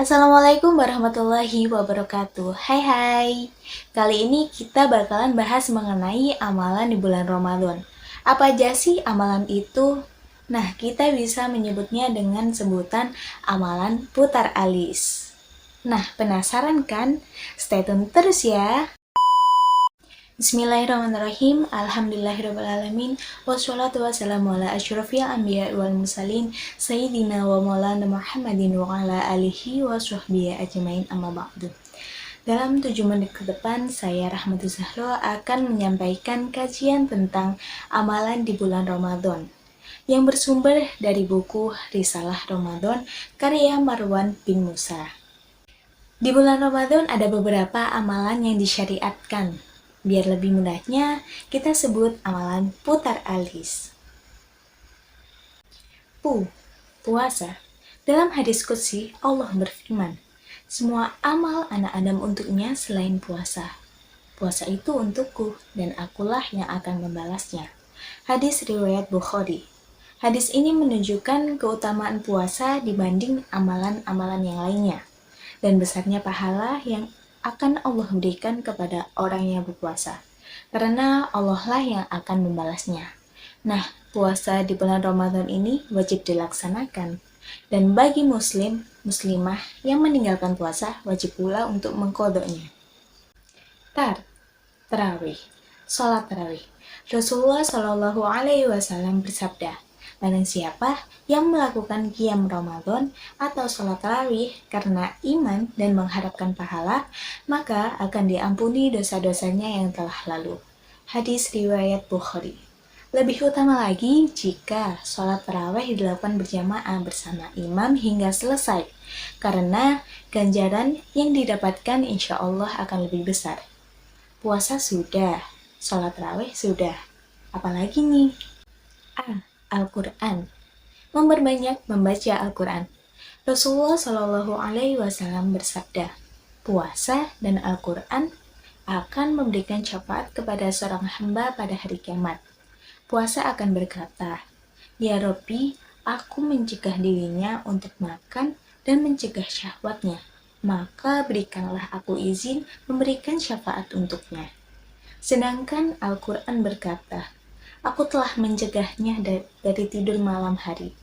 Assalamualaikum warahmatullahi wabarakatuh. Hai hai. Kali ini kita bakalan bahas mengenai amalan di bulan Ramadan. Apa aja sih amalan itu? Nah, kita bisa menyebutnya dengan sebutan amalan putar alis. Nah, penasaran kan? Stay tune terus ya. Bismillahirrahmanirrahim. Alhamdulillahirrahmanirrahim. Wassalatu wassalamu ala asyrafil anbiya wal mursalin Sayyidina wa maulana Muhammadin wa ala alihi wa sahbihi ajmain amma ba'du. Dalam 7 menit ke depan, saya Rahmatul Zahro akan menyampaikan kajian tentang amalan di bulan Ramadan yang bersumber dari buku Risalah Ramadan karya Marwan bin Musa. Di bulan Ramadan ada beberapa amalan yang disyariatkan. Biar lebih mudahnya, kita sebut amalan putar alis. Puasa. Dalam hadis qudsi, Allah berfirman, semua amal anak Adam untuknya selain puasa. Puasa itu untukku, dan akulah yang akan membalasnya. Hadis riwayat Bukhari. Hadis ini menunjukkan keutamaan puasa dibanding amalan-amalan yang lainnya, dan besarnya pahala yang akan Allah berikan kepada orang yang berpuasa, karena Allah lah yang akan membalasnya. Nah, puasa di bulan Ramadan ini wajib dilaksanakan, dan bagi muslimah yang meninggalkan puasa wajib pula untuk mengqodoknya. Tarawih. Salat tarawih. Rasulullah Shallallahu Alaihi Wasallam bersabda, barang siapa yang melakukan qiyam Ramadan atau sholat tarawih karena iman dan mengharapkan pahala, maka akan diampuni dosa-dosanya yang telah lalu. Hadis riwayat Bukhari. Lebih utama lagi jika sholat tarawih dilakukan berjamaah bersama imam hingga selesai, karena ganjaran yang didapatkan insya Allah akan lebih besar. Puasa sudah, sholat tarawih sudah, apalagi nih? Al-Quran. Memperbanyak membaca Al-Quran. Rasulullah Shallallahu Alaihi Wasallam bersabda, puasa dan Al-Quran akan memberikan syafaat kepada seorang hamba pada hari kiamat. Puasa akan berkata, ya Rabbi, aku mencegah dirinya untuk makan dan mencegah syahwatnya, maka berikanlah aku izin memberikan syafaat untuknya. Sedangkan Al-Quran berkata, aku telah mencegahnya dari tidur malam hari,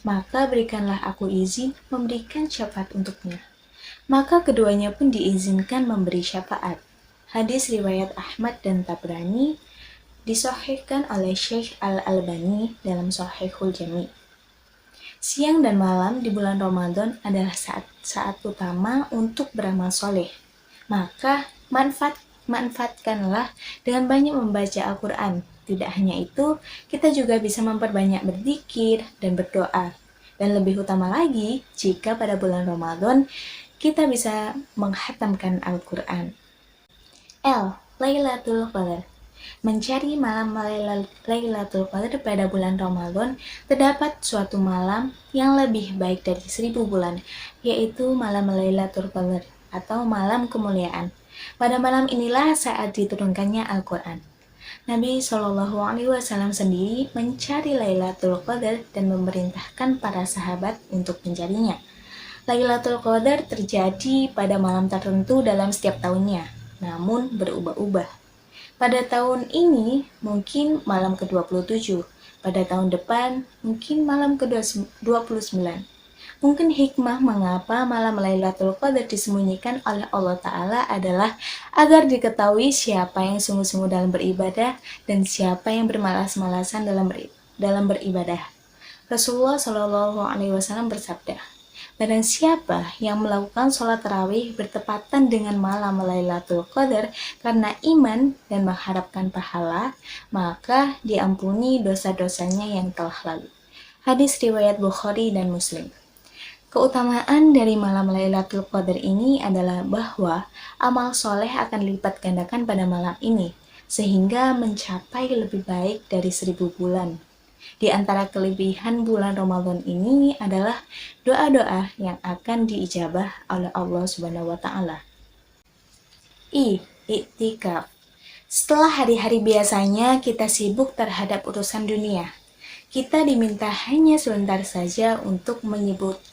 maka berikanlah aku izin memberikan syafaat untuknya. Maka keduanya pun diizinkan memberi syafaat. Hadis riwayat Ahmad dan Tabrani, disahihkan oleh Syekh Al-Albani dalam Shahihul Jami'. Siang dan malam di bulan Ramadan adalah saat utama untuk beramal soleh. Maka manfaatkanlah dengan banyak membaca Al-Quran. Tidak hanya itu, kita juga bisa memperbanyak berzikir dan berdoa. Dan lebih utama lagi, jika pada bulan Ramadan kita bisa menghatamkan Al-Quran. Lailatul Qadar. Mencari malam Lailatul Qadar pada bulan Ramadan, terdapat suatu malam yang lebih baik dari 1000 bulan, yaitu malam Lailatul Qadar atau malam kemuliaan. Pada malam inilah saat diturunkannya Al-Quran. Nabi Shallallahu Alaihi Wasallam sendiri mencari Lailatul Qadar dan memerintahkan para sahabat untuk mencarinya. Lailatul Qadar terjadi pada malam tertentu dalam setiap tahunnya, namun berubah-ubah. Pada tahun ini mungkin malam ke-27, pada tahun depan mungkin malam ke-29. Mungkin hikmah mengapa malam Lailatul Qadar disembunyikan oleh Allah Ta'ala adalah agar diketahui siapa yang sungguh-sungguh dalam beribadah dan siapa yang bermalas-malasan dalam beribadah. Rasulullah Shallallahu Alaihi Wasallam bersabda, barang siapa yang melakukan sholat tarawih bertepatan dengan malam Lailatul Qadar karena iman dan mengharapkan pahala, maka diampuni dosa-dosanya yang telah lalu. Hadis riwayat Bukhari dan Muslim. Keutamaan dari malam Lailatul Qadar ini adalah bahwa amal soleh akan lipat gandakan pada malam ini, sehingga mencapai lebih baik dari 1000 bulan. Di antara kelebihan bulan Ramadan ini adalah doa-doa yang akan diijabah oleh Allah Subhanahu wa Ta'ala. Iktikaf. Setelah hari-hari biasanya kita sibuk terhadap urusan dunia, kita diminta hanya sebentar saja untuk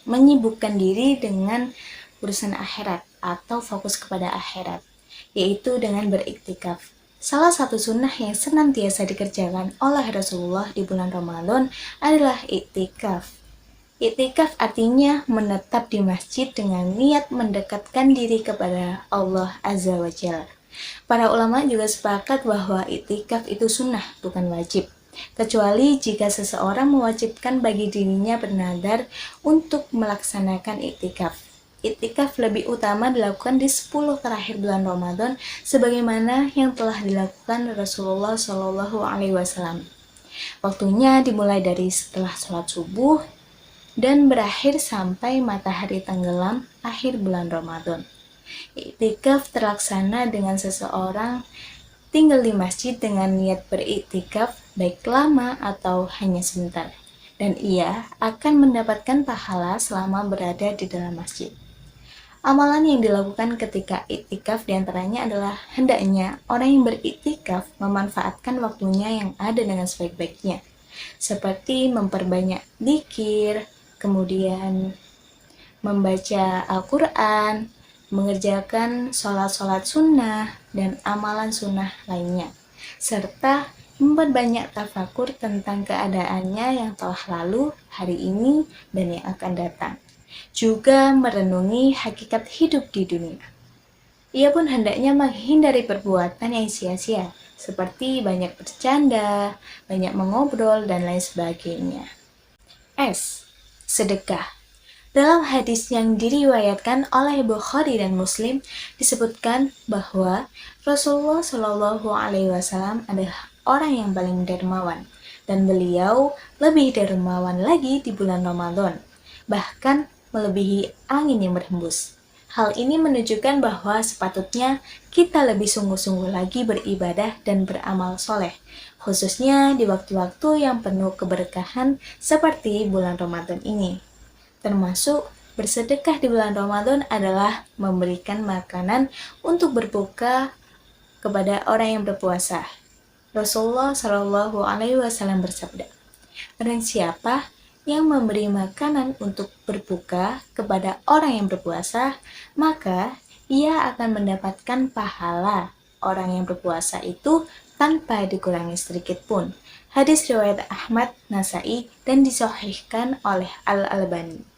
menyibukkan diri dengan urusan akhirat atau fokus kepada akhirat, yaitu dengan beriktikaf. Salah satu sunnah yang senantiasa dikerjakan oleh Rasulullah di bulan Ramadan adalah iktikaf. Iktikaf artinya menetap di masjid dengan niat mendekatkan diri kepada Allah Azza wa Jalla. Para ulama juga sepakat bahwa iktikaf itu sunnah, bukan wajib. Kecuali jika seseorang mewajibkan bagi dirinya bernadar untuk melaksanakan iktikaf. Iktikaf lebih utama dilakukan di 10 terakhir bulan Ramadan sebagaimana yang telah dilakukan Rasulullah Shallallahu alaihi wasallam. Waktunya dimulai dari setelah sholat subuh dan berakhir sampai matahari tenggelam akhir bulan Ramadan. Iktikaf terlaksana dengan seseorang tinggal di masjid dengan niat beriktikaf baik lama atau hanya sebentar, dan ia akan mendapatkan pahala selama berada di dalam masjid. Amalan yang dilakukan ketika iktikaf diantaranya adalah hendaknya orang yang beriktikaf memanfaatkan waktunya yang ada dengan sebaik-baiknya, seperti memperbanyak dzikir, kemudian membaca Al-Quran, mengerjakan sholat-sholat sunnah, dan amalan sunnah lainnya, serta memperbanyak tafakur tentang keadaannya yang telah lalu, hari ini, dan yang akan datang. Juga merenungi hakikat hidup di dunia. Ia pun hendaknya menghindari perbuatan yang sia-sia, seperti banyak bercanda, banyak mengobrol, dan lain sebagainya. Sedekah. Dalam hadis yang diriwayatkan oleh Bukhari dan Muslim disebutkan bahwa Rasulullah Shallallahu alaihi wasallam adalah orang yang paling dermawan, dan beliau lebih dermawan lagi di bulan Ramadan, bahkan melebihi angin yang berhembus. Hal ini menunjukkan bahwa sepatutnya kita lebih sungguh-sungguh lagi beribadah dan beramal soleh, khususnya di waktu-waktu yang penuh keberkahan seperti bulan Ramadan ini. Termasuk bersedekah di bulan Ramadan adalah memberikan makanan untuk berbuka kepada orang yang berpuasa. Rasulullah Shallallahu alaihi wasallam bersabda, "Barang siapa yang memberi makanan untuk berbuka kepada orang yang berpuasa, maka ia akan mendapatkan pahala orang yang berpuasa itu tanpa dikurangi sedikit pun." Hadis riwayat Ahmad, Nasai, dan disahihkan oleh Al-Albani.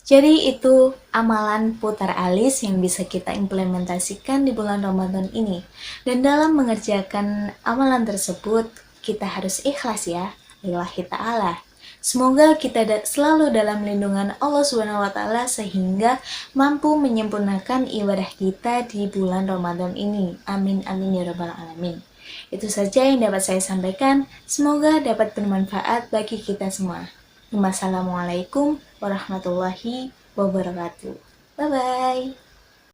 Jadi itu amalan putar alis yang bisa kita implementasikan di bulan Ramadan ini. Dan dalam mengerjakan amalan tersebut, kita harus ikhlas ya, lillahi ta'ala. Semoga kita selalu dalam lindungan Allah SWT sehingga mampu menyempurnakan ibadah kita di bulan Ramadan ini. Amin amin ya rabbal alamin. Itu saja yang dapat saya sampaikan. Semoga dapat bermanfaat bagi kita semua. Wassalamualaikum warahmatullahi wabarakatuh. Bye-bye.